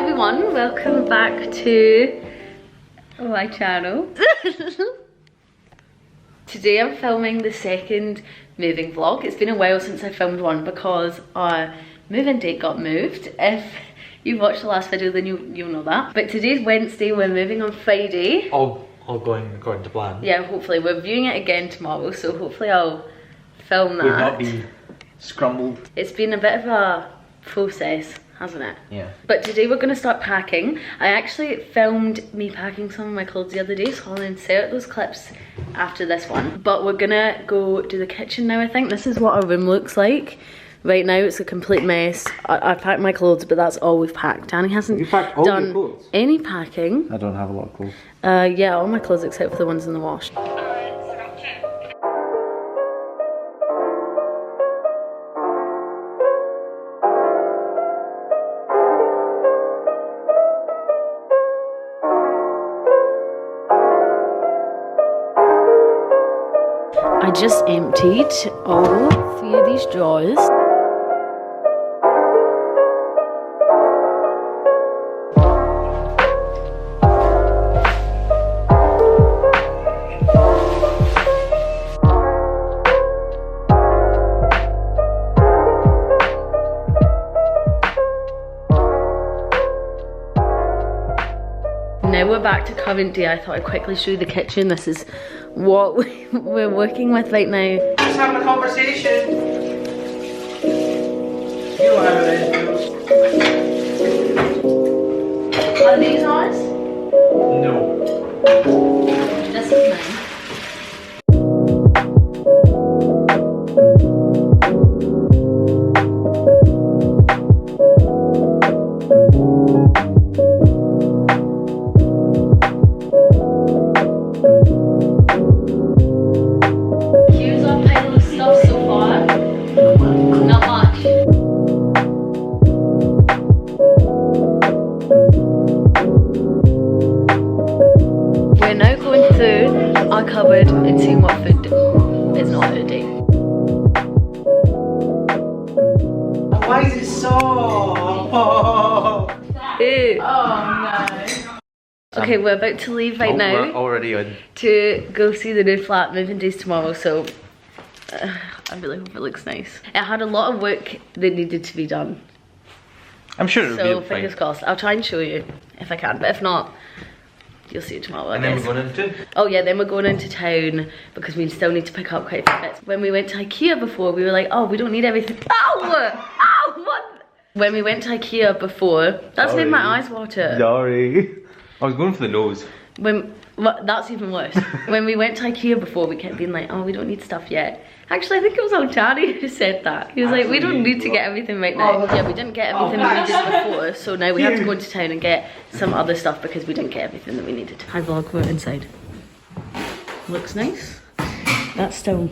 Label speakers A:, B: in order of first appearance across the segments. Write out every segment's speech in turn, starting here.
A: everyone, welcome back to my channel. Today I'm filming the second moving vlog. It's been a while since I filmed one because our move-in date got moved. If you watched the last video then you'll know that. But today's Wednesday, we're moving on Friday.
B: All going according to plan.
A: Yeah, hopefully. We're viewing it again tomorrow, so hopefully I'll film that.
B: We've not been scrambled.
A: It's been a bit of a process, hasn't it?
B: Yeah.
A: But today we're going to start packing. I actually filmed me packing some of my clothes the other day, so I'll insert those clips after this one. But we're gonna go do the kitchen now, I think. This is what our room looks like. Right now it's a complete mess. I packed my clothes, but that's all we've packed. Danny hasn't done any packing.
B: I don't have a lot of clothes.
A: Yeah, all my clothes except for the ones in the wash. I just emptied all 3 of these drawers. Now we're back to current day. I thought I'd quickly show you the kitchen. This is what we're working with right now.
B: Just having a conversation. You don't have it.
A: Are these ours?
B: No.
A: This is mine. Our cupboard and seeing what food is not out of date.
B: Why is it so?
A: Ew.
C: Oh no.
A: Okay, we're about to leave right now.
B: We're already in.
A: To go see the new flat, moving days tomorrow, so I really hope it looks nice. It had a lot of work that needed to be done.
B: I'm sure it'll
A: So
B: be
A: fingers
B: fine.
A: crossed. I'll try and show you if I can, but if not, you'll see it tomorrow,
B: And then we're going into?
A: Oh yeah, then we're going into town because we still need to pick up quite a few bits. When we went to IKEA before, we were like, oh, we don't need everything. Ow! Ow! What? When we went to IKEA before, that's made my eyes water.
B: Sorry. I was going for the nose.
A: That's even worse. When we went to IKEA before, we kept being like, oh, we don't need stuff yet. Actually, I think it was old Charlie who said that. He was like, we don't need to get everything right now. Yeah, we didn't get everything we needed before, so now we have to go into town and get some other stuff because we didn't get everything that we needed. Hi vlog, we're inside. Looks nice. That's still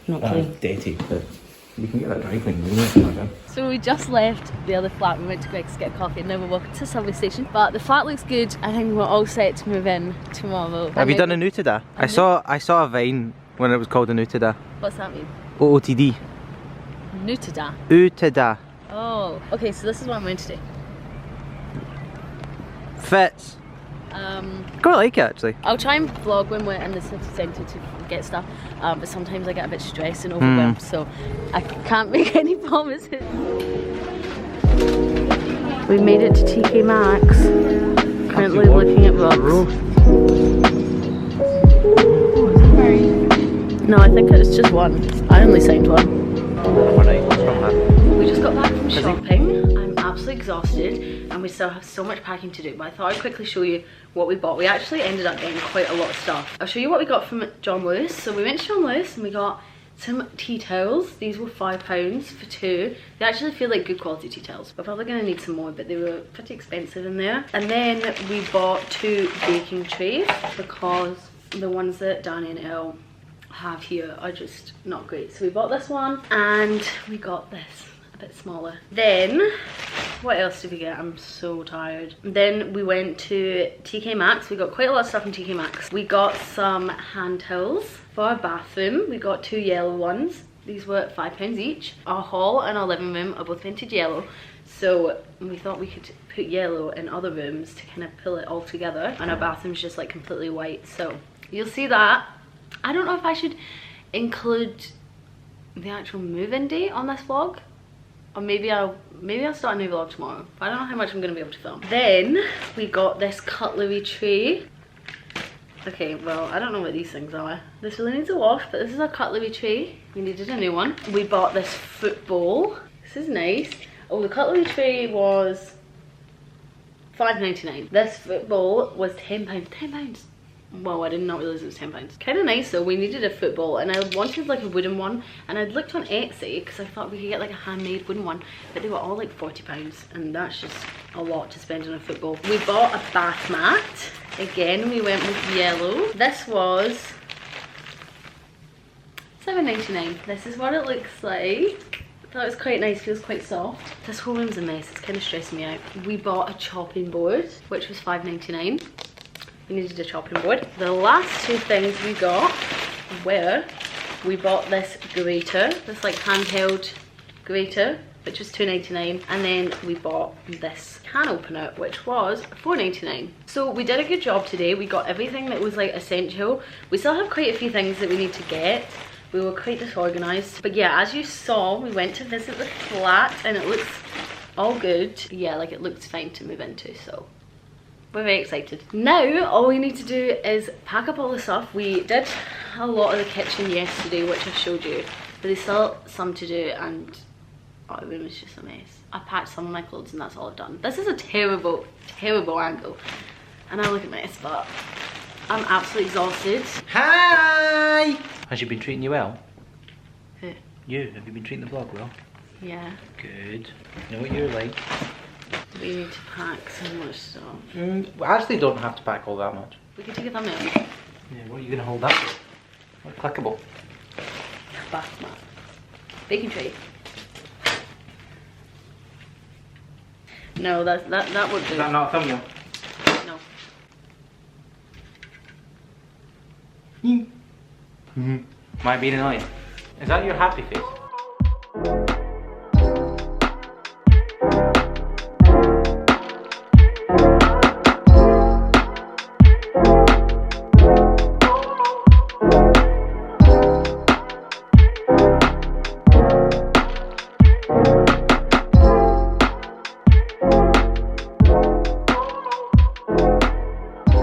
A: not clean.
B: Dirty, but we can get that dry clean.
A: So we just left the other flat. We went to Greg's to get a coffee and now we're walking to the subway station. But the flat looks good. I think we're all set to move in tomorrow.
D: Have you done a new today? I saw a Vine when it was called a new today.
A: What's that mean?
D: OOTD.
A: New to da.
D: Utada.
A: Oh, okay, so this is what I'm going to do.
D: Fits. Quite like it actually.
A: I'll try and vlog when we're in the city centre to get stuff, but sometimes I get a bit stressed and overwhelmed, so I can't make any promises. We made it to TK Maxx. Currently looking at rugs. No, I think it's just one. I only signed one. We just got back from shopping. I'm absolutely exhausted and we still have so much packing to do, but I thought I'd quickly show you what we bought. We actually ended up getting quite a lot of stuff. I'll show you what we got from John Lewis. So we went to John Lewis and we got some tea towels. These were £5 for 2. They actually feel like good quality tea towels. We're probably going to need some more, but they were pretty expensive in there. And then we bought 2 baking trays because the ones that Danny and Elle have here are just not great. So we bought this one and we got this, a bit smaller. Then what else did we get? I'm so tired. Then we went to TK Maxx. We got quite a lot of stuff in TK Maxx. We got some hand towels for our bathroom. We got 2 yellow ones. These were £5 each. Our hall and our living room are both painted yellow, so we thought we could put yellow in other rooms to kind of pull it all together, and our bathroom's just like completely white, so you'll see that. I don't know if I should include the actual move-in date on this vlog, or maybe I'll start a new vlog tomorrow. I don't know how much I'm gonna be able to film. Then we got this cutlery tray. Okay, well, I don't know what these things are. This really needs a wash, but this is our cutlery tray. We needed a new one. We bought this fruit bowl. This is nice. Oh, the cutlery tray was £5.99. This fruit bowl was £10. £10. Wow, I did not realize it was £10. Kind of nice though. We needed a fruit bowl, and I wanted like a wooden one, and I'd looked on Etsy because I thought we could get like a handmade wooden one, but they were all like £40, and that's just a lot to spend on a fruit bowl. We bought a bath mat. Again, we went with yellow. This was £7.99. This is what it looks like. I thought it was quite nice, feels quite soft. This whole room's a mess, it's kind of stressing me out. We bought a chopping board, which was £5.99. We needed a chopping board. The last two things we got were, we bought this grater, this like handheld grater, which was £2.99, and then we bought this can opener, which was £4.99. So we did a good job today. We got everything that was like essential. We still have quite a few things that we need to get. We were quite disorganized, but yeah, as you saw, we went to visit the flat and it looks all good. Yeah, like it looks fine to move into, so we're very excited. Now all we need to do is pack up all the stuff. We did a lot of the kitchen yesterday, which I showed you, but there's still some to do, and oh, the room is just a mess. I packed some of my clothes and that's all I've done. This is a terrible, terrible angle, and I look a mess, but I'm absolutely exhausted.
D: Hi! Has she been treating you well?
A: Who?
D: You, have you been treating the vlog well?
A: Yeah.
D: Good. You know what you're like.
A: We need to pack so much stuff.
D: We actually don't have to pack all that much.
A: We could take a thumbnail.
D: Yeah, what are you gonna hold that for? What clickable?
A: Bath mat. Baking tray. No, that would do.
D: Is that not a thumbnail?
A: No.
D: Might be annoying. Is that your happy face?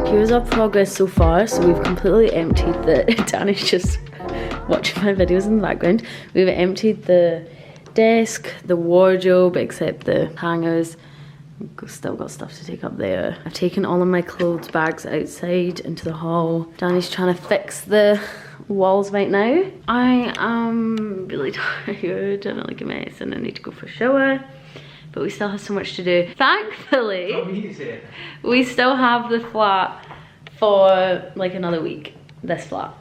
A: Here's our progress so far. So we've completely emptied the Danny's just watching my videos in the background. We've emptied the desk, the wardrobe, except the hangers. We've still got stuff to take up there. I've taken all of my clothes bags outside into the hall. Danny's trying to fix the walls right now. I am really tired and I like a mess, and I need to go for a shower. But we still have so much to do. Thankfully, we still have the flat for like another week, this flat.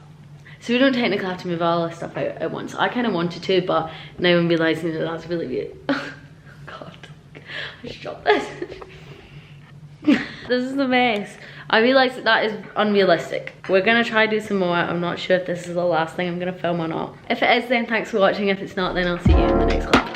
A: So we don't technically have to move all this stuff out at once. I kind of wanted to, but now I'm realising that that's really weird. God, I should drop this. This is a mess. I realise that is unrealistic. We're gonna try to do some more. I'm not sure if this is the last thing I'm gonna film or not. If it is, then thanks for watching. If it's not, then I'll see you in the next clip.